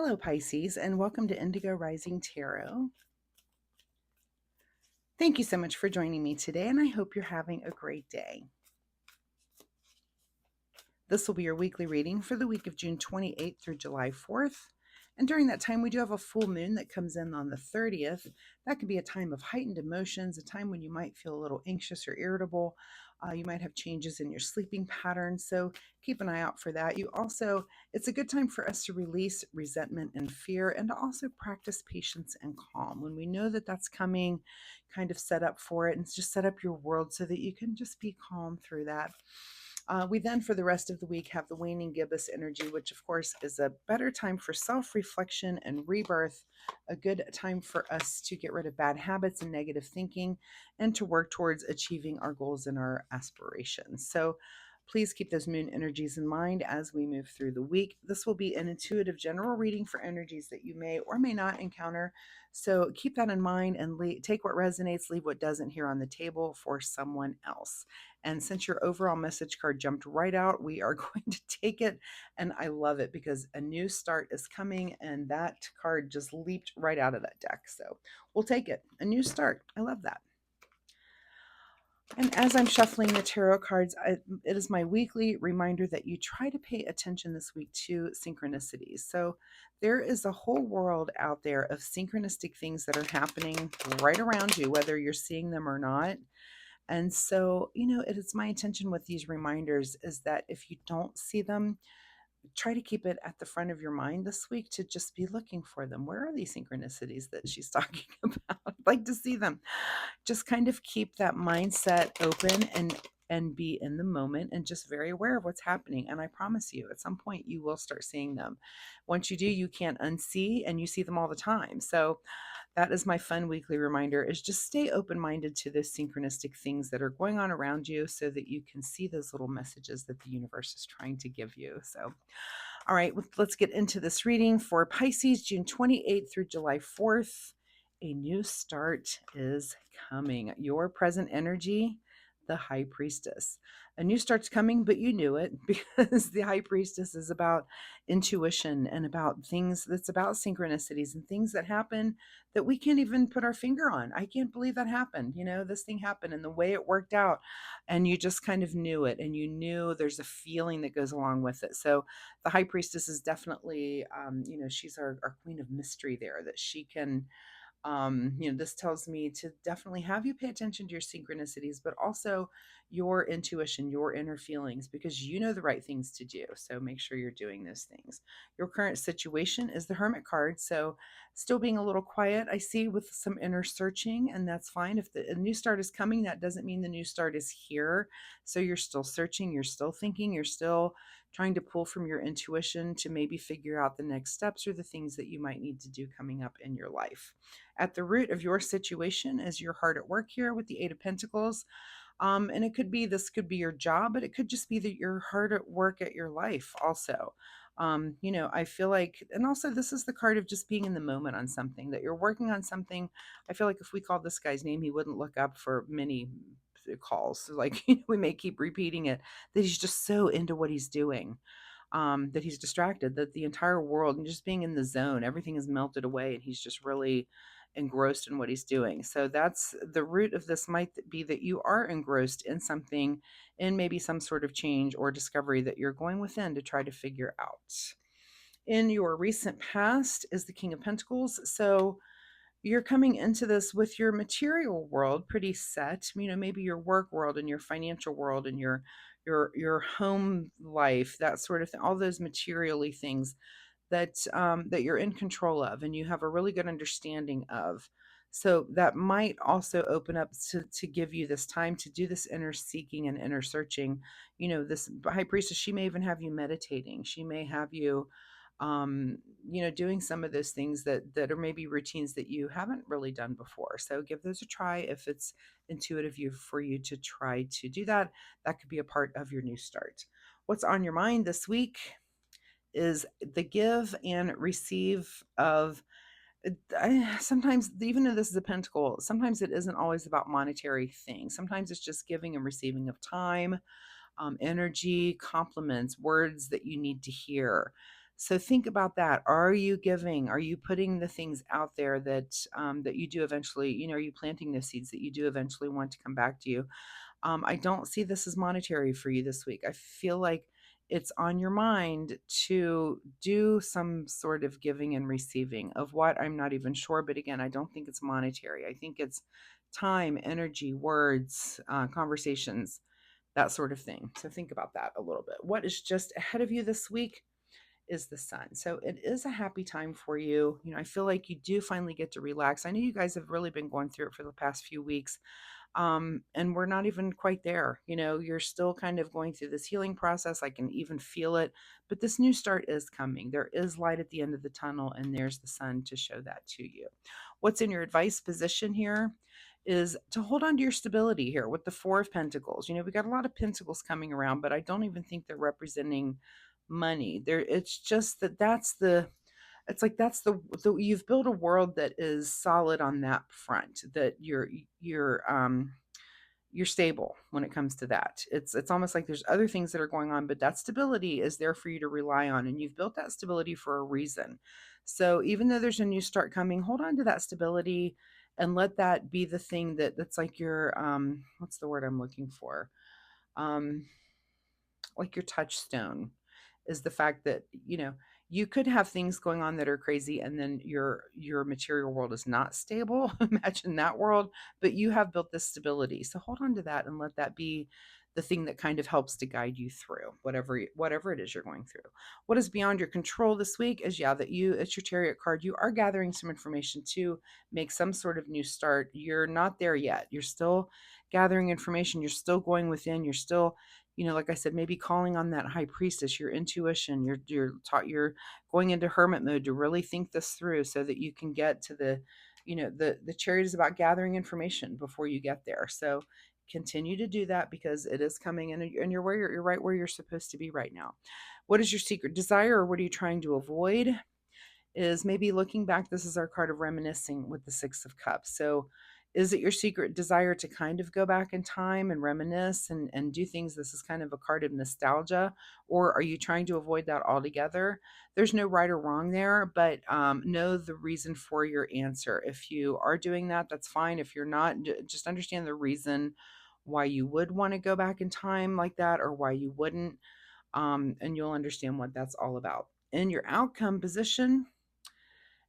Hello, Pisces, and welcome to Indigo Rising Tarot. Thank you so much for joining me today, and I hope you're having a great day. This will be your weekly reading for the week of June 28th through July 4th. And during that time, we do have a full moon that comes in on the 30th. That could be a time of heightened emotions, a time when you might feel a little anxious or irritable. You might have changes in your sleeping patterns, so keep an eye out for that. It's a good time for us to release resentment and fear and to also practice patience and calm. When we know that that's coming, kind of set up for it and just set up your world so that you can just be calm through that. We then, for the rest of the week, have the waning gibbous energy, which of course is a better time for self-reflection and rebirth, a good time for us to get rid of bad habits and negative thinking, and to work towards achieving our goals and our aspirations. So please keep those moon energies in mind as we move through the week. This will be an intuitive general reading for energies that you may or may not encounter. So keep that in mind and take what resonates, leave what doesn't here on the table for someone else. And since your overall message card jumped right out, we are going to take it. And I love it because a new start is coming, and that card just leaped right out of that deck. So we'll take it. A new start. I love that. And as I'm shuffling the tarot cards, it is my weekly reminder that you try to pay attention this week to synchronicities. So there is a whole world out there of synchronistic things that are happening right around you, whether you're seeing them or not. And so, it is my intention with these reminders is that if you don't see them, try to keep it at the front of your mind this week to just be looking for them. Where are these synchronicities that she's talking about? I'd like to see them. Just kind of keep that mindset open and be in the moment and just very aware of what's happening. And I promise you, at some point, you will start seeing them. Once you do, you can't unsee, and you see them all the time. So that is my fun weekly reminder, is just stay open-minded to the synchronistic things that are going on around you so that you can see those little messages that the universe is trying to give you. So, all right, let's get into this reading for Pisces, June 28th through July 4th. A new start is coming. Your present energy, the High Priestess. A new start's coming, but you knew it because the High Priestess is about intuition and about things that's about synchronicities and things that happen that we can't even put our finger on. I can't believe that happened. This thing happened and the way it worked out, and you just kind of knew it, and you knew there's a feeling that goes along with it. So the High Priestess is definitely, she's our queen of mystery there, that she can this tells me to definitely have you pay attention to your synchronicities, but also your intuition, your inner feelings, because you know the right things to do. So make sure you're doing those things. Your current situation is the Hermit card. So still being a little quiet, I see, with some inner searching, and that's fine. If a new start is coming, that doesn't mean the new start is here. So you're still searching, you're still thinking, you're still trying to pull from your intuition to maybe figure out the next steps or the things that you might need to do coming up in your life. At the root of your situation is your heart at work here with the Eight of Pentacles. And this could be your job, but it could just be that you're hard at work at your life also. I feel like, and also this is the card of just being in the moment on something, that you're working on something. I feel like if we called this guy's name, he wouldn't look up for many calls. So, like, we may keep repeating it, that he's just so into what he's doing, that he's distracted, that the entire world and just being in the zone, everything is melted away, and he's just really engrossed in what he's doing. So that's the root of this, might be that you are engrossed in something, in maybe some sort of change or discovery that you're going within to try to figure out. In your recent past is the King of Pentacles. So you're coming into this with your material world pretty set, maybe your work world and your financial world and your home life, that sort of thing, all those materially things that you're in control of and you have a really good understanding of. So that might also open up to give you this time to do this inner seeking and inner searching. This High Priestess, she may even have you meditating. She may have you doing some of those things that are maybe routines that you haven't really done before. So give those a try. If it's intuitive for you to try to do that, that could be a part of your new start. What's on your mind this week is the give and receive of, sometimes, even though this is a pentacle, sometimes it isn't always about monetary things. Sometimes it's just giving and receiving of time, energy, compliments, words that you need to hear. So think about that. Are you giving? Are you putting the things out there that that you do eventually? Are you planting those seeds that you do eventually want to come back to you? I don't see this as monetary for you this week. I feel like it's on your mind to do some sort of giving and receiving of what I'm not even sure. But again, I don't think it's monetary. I think it's time, energy, words, conversations, that sort of thing. So think about that a little bit. What is just ahead of you this week is the sun. So it is a happy time for you. I feel like you do finally get to relax. I know you guys have really been going through it for the past few weeks, and we're not even quite there. You're still kind of going through this healing process. I can even feel it, but this new start is coming. There is light at the end of the tunnel, and there's the sun to show that to you. What's in your advice position here is to hold on to your stability here with the Four of Pentacles. We got a lot of pentacles coming around, but I don't even think they're representing money there. It's just that's the you've built a world that is solid on that front, that you're stable when it comes to that. It's almost like there's other things that are going on, but that stability is there for you to rely on, and you've built that stability for a reason. So even though there's a new start coming, hold on to that stability and let that be the thing that's like your what's the word I'm looking for? Um like your touchstone, is the fact that you could have things going on that are crazy, and then your material world is not stable. Imagine that world. But you have built this stability, so hold on to that and let that be the thing that kind of helps to guide you through whatever it is you're going through. What is beyond your control this week is, yeah, that it's your Chariot card. You are gathering some information to make some sort of new start. You're not there yet. You're still gathering information. You're still going within. You're still, like I said, maybe calling on that high priestess, your intuition. You're going into hermit mode to really think this through, so that you can get to the Chariot is about gathering information before you get there. So continue to do that, because it is coming, and you're right where you're supposed to be right now. What is your secret desire, or what are you trying to avoid? Is maybe looking back. This is our card of reminiscing with the Six of Cups. So is it your secret desire to kind of go back in time and reminisce and do things? This is kind of a card of nostalgia. Or are you trying to avoid that altogether? There's no right or wrong there, but know the reason for your answer. If you are doing that, that's fine. If you're not, just understand the reason why you would want to go back in time like that, or why you wouldn't. And you'll understand what that's all about. In your outcome position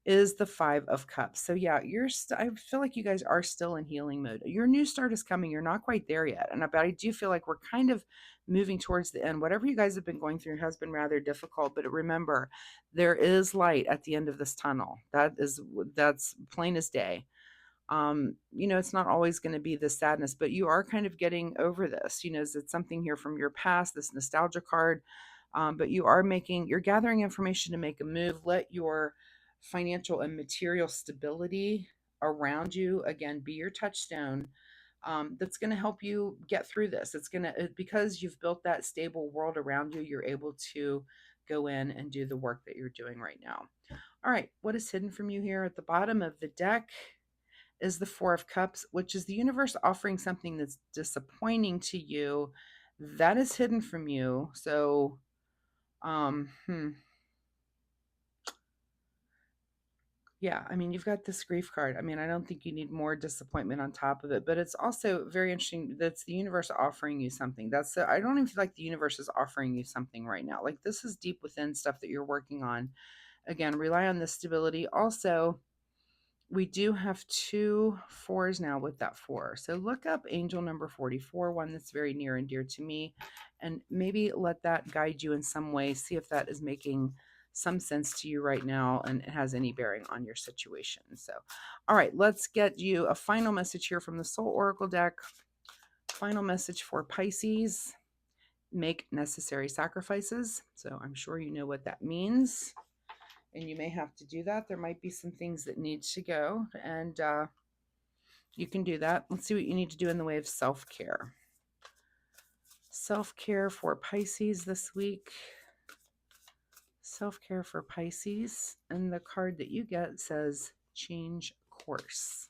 is the Five of Cups. So yeah, I feel like you guys are still in healing mode. Your new start is coming. You're not quite there yet. But I do feel like we're kind of moving towards the end. Whatever you guys have been going through has been rather difficult, but remember, there is light at the end of this tunnel. That's plain as day. It's not always going to be the sadness, but you are kind of getting over this. Is it something here from your past, this nostalgia card? But you're gathering information to make a move. Let your financial and material stability around you, again, be your touchstone. That's going to help you get through this. Because you've built that stable world around you, you're able to go in and do the work that you're doing right now. All right, what is hidden from you here at the bottom of the deck is the Four of Cups, which is the universe offering something that's disappointing to you that is hidden from you. So, um, hmm, yeah, you've got this grief card. I don't think you need more disappointment on top of it, but it's also very interesting that's the universe offering you something. I don't even feel like the universe is offering you something right now. Like, this is deep within stuff that you're working on. Again, rely on this stability. Also, we do have two fours now with that four. So look up angel number 44, one that's very near and dear to me, and maybe let that guide you in some way. See if that is making some sense to you right now and it has any bearing on your situation. So, all right, let's get you a final message here from the Soul Oracle deck. Final message for Pisces: make necessary sacrifices. So I'm sure you know what that means, and you may have to do that. There might be some things that need to go, and you can do that. Let's see what you need to do in the way of self-care. Self-care for Pisces this week. Self-care for Pisces. And the card that you get says change course.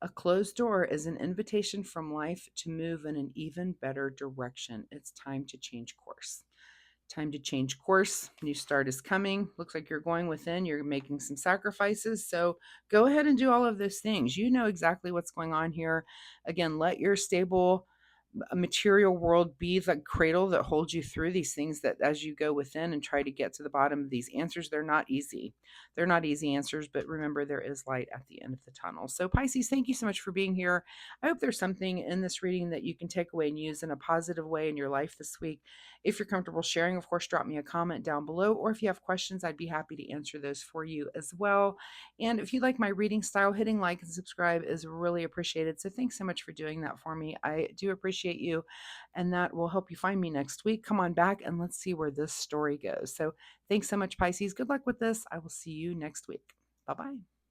A closed door is an invitation from life to move in an even better direction. It's time to change course. Time to change course. New start is coming. Looks like you're going within. You're making some sacrifices. So go ahead and do all of those things. You know exactly what's going on here. Again, let your stable material world be the cradle that holds you through these things, that as you go within and try to get to the bottom of these answers, they're not easy. They're not easy answers, but remember, there is light at the end of the tunnel. So Pisces, thank you so much for being here. I hope there's something in this reading that you can take away and use in a positive way in your life this week. If you're comfortable sharing, of course, drop me a comment down below, or if you have questions, I'd be happy to answer those for you as well. And if you like my reading style, hitting like and subscribe is really appreciated. So thanks so much for doing that for me. I do appreciate you, and that will help you find me next week. Come on back and let's see where this story goes. So thanks so much, Pisces. Good luck with this. I will see you next week. Bye bye.